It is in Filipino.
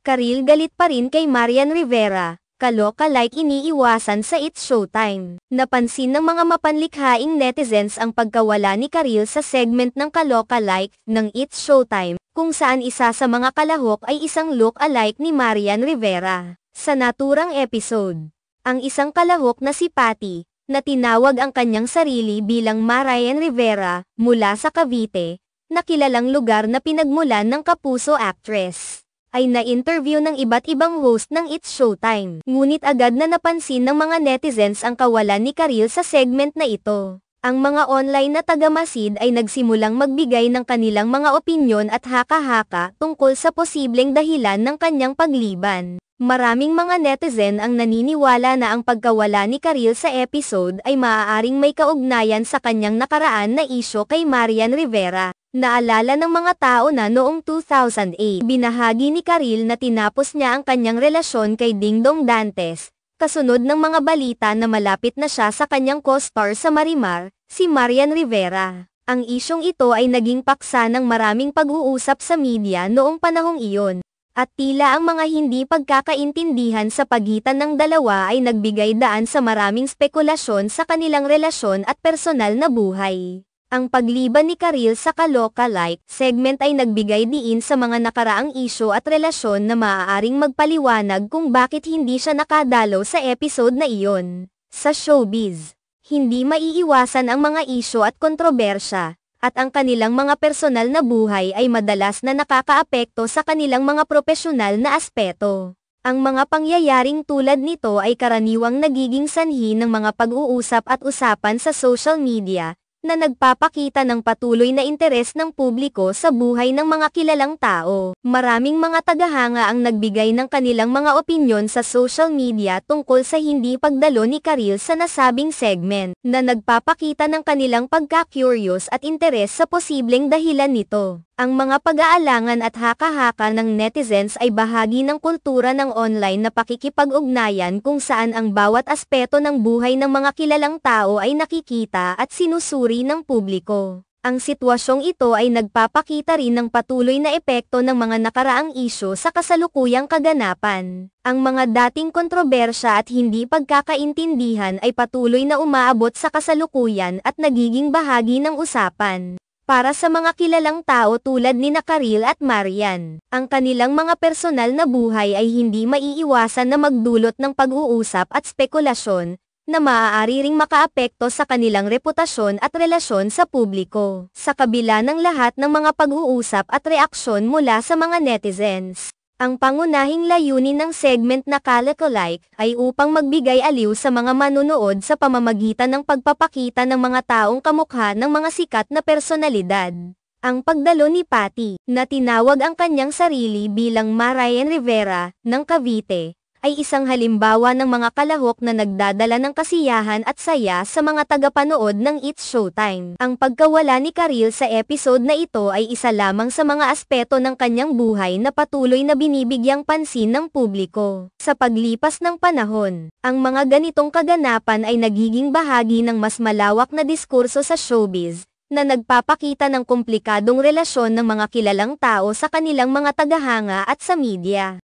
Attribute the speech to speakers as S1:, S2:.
S1: Karil galit pa rin kay Marian Rivera, kaloka-like iniiwasan sa It's Showtime. Napansin ng mga mapanlikhaing netizens ang pagkawala ni Karil sa segment ng kaloka-like ng It's Showtime, kung saan isa sa mga kalahok ay isang look-alike ni Marian Rivera. Sa naturang episode, ang isang kalahok na si Patty, na tinawag ang kanyang sarili bilang Marian Rivera, mula sa Cavite, na kilalang lugar na pinagmulan ng kapuso actress, ay na-interview ng iba't ibang host ng It's Showtime. Ngunit agad na napansin ng mga netizens ang kawalan ni Karil sa segment na ito. Ang mga online na taga-Masid ay nagsimulang magbigay ng kanilang mga opinyon at haka-haka tungkol sa posibleng dahilan ng kanyang pagliban. Maraming mga netizen ang naniniwala na ang pagkawala ni Karil sa episode ay maaaring may kaugnayan sa kanyang nakaraan na isyu kay Marian Rivera. Naalala ng mga tao na noong 2008, binahagi ni Karil na tinapos niya ang kanyang relasyon kay Dingdong Dantes, kasunod ng mga balita na malapit na siya sa kanyang co-star sa Marimar, si Marian Rivera. Ang isyong ito ay naging paksa ng maraming pag-uusap sa media noong panahong iyon, at tila ang mga hindi pagkakaintindihan sa pagitan ng dalawa ay nagbigay daan sa maraming spekulasyon sa kanilang relasyon at personal na buhay. Ang pagliban ni Karil sa kaloka-like segment ay nagbigay diin sa mga nakaraang isyu at relasyon na maaaring magpaliwanag kung bakit hindi siya nakadalo sa episode na iyon. Sa showbiz, hindi maiiwasan ang mga isyu at kontrobersya, at ang kanilang mga personal na buhay ay madalas na nakakaapekto sa kanilang mga propesyonal na aspeto. Ang mga pangyayaring tulad nito ay karaniwang nagiging sanhi ng mga pag-uusap at usapan sa social media, na nagpapakita ng patuloy na interes ng publiko sa buhay ng mga kilalang tao. Maraming mga tagahanga ang nagbigay ng kanilang mga opinyon sa social media tungkol sa hindi pagdalo ni Karil sa nasabing segment, na nagpapakita ng kanilang pagka-curious at interes sa posibleng dahilan nito. Ang mga pag-aalangan at haka-haka ng netizens ay bahagi ng kultura ng online na pakikipag-ugnayan kung saan ang bawat aspeto ng buhay ng mga kilalang tao ay nakikita at sinusuri ng publiko. Ang sitwasyong ito ay nagpapakita rin ng patuloy na epekto ng mga nakaraang isyu sa kasalukuyang kaganapan. Ang mga dating kontrobersya at hindi pagkakaintindihan ay patuloy na umaabot sa kasalukuyan at nagiging bahagi ng usapan. Para sa mga kilalang tao tulad ni Karil at Marian, ang kanilang mga personal na buhay ay hindi maiiwasan na magdulot ng pag-uusap at spekulasyon, na maaari ring makaapekto sa kanilang reputasyon at relasyon sa publiko. Sa kabila ng lahat ng mga pag-uusap at reaksyon mula sa mga netizens, ang pangunahing layunin ng segment na kaloka-like ay upang magbigay aliw sa mga manonood sa pamamagitan ng pagpapakita ng mga taong kamukha ng mga sikat na personalidad. Ang pagdalo ni Patty, na tinawag ang kanyang sarili bilang Marian Rivera, ng Cavite, ay isang halimbawa ng mga kalahok na nagdadala ng kasiyahan at saya sa mga tagapanood ng It's Showtime. Ang pagkawala ni Karil sa episode na ito ay isa lamang sa mga aspeto ng kanyang buhay na patuloy na binibigyang pansin ng publiko. Sa paglipas ng panahon, ang mga ganitong kaganapan ay nagiging bahagi ng mas malawak na diskurso sa showbiz, na nagpapakita ng komplikadong relasyon ng mga kilalang tao sa kanilang mga tagahanga at sa media.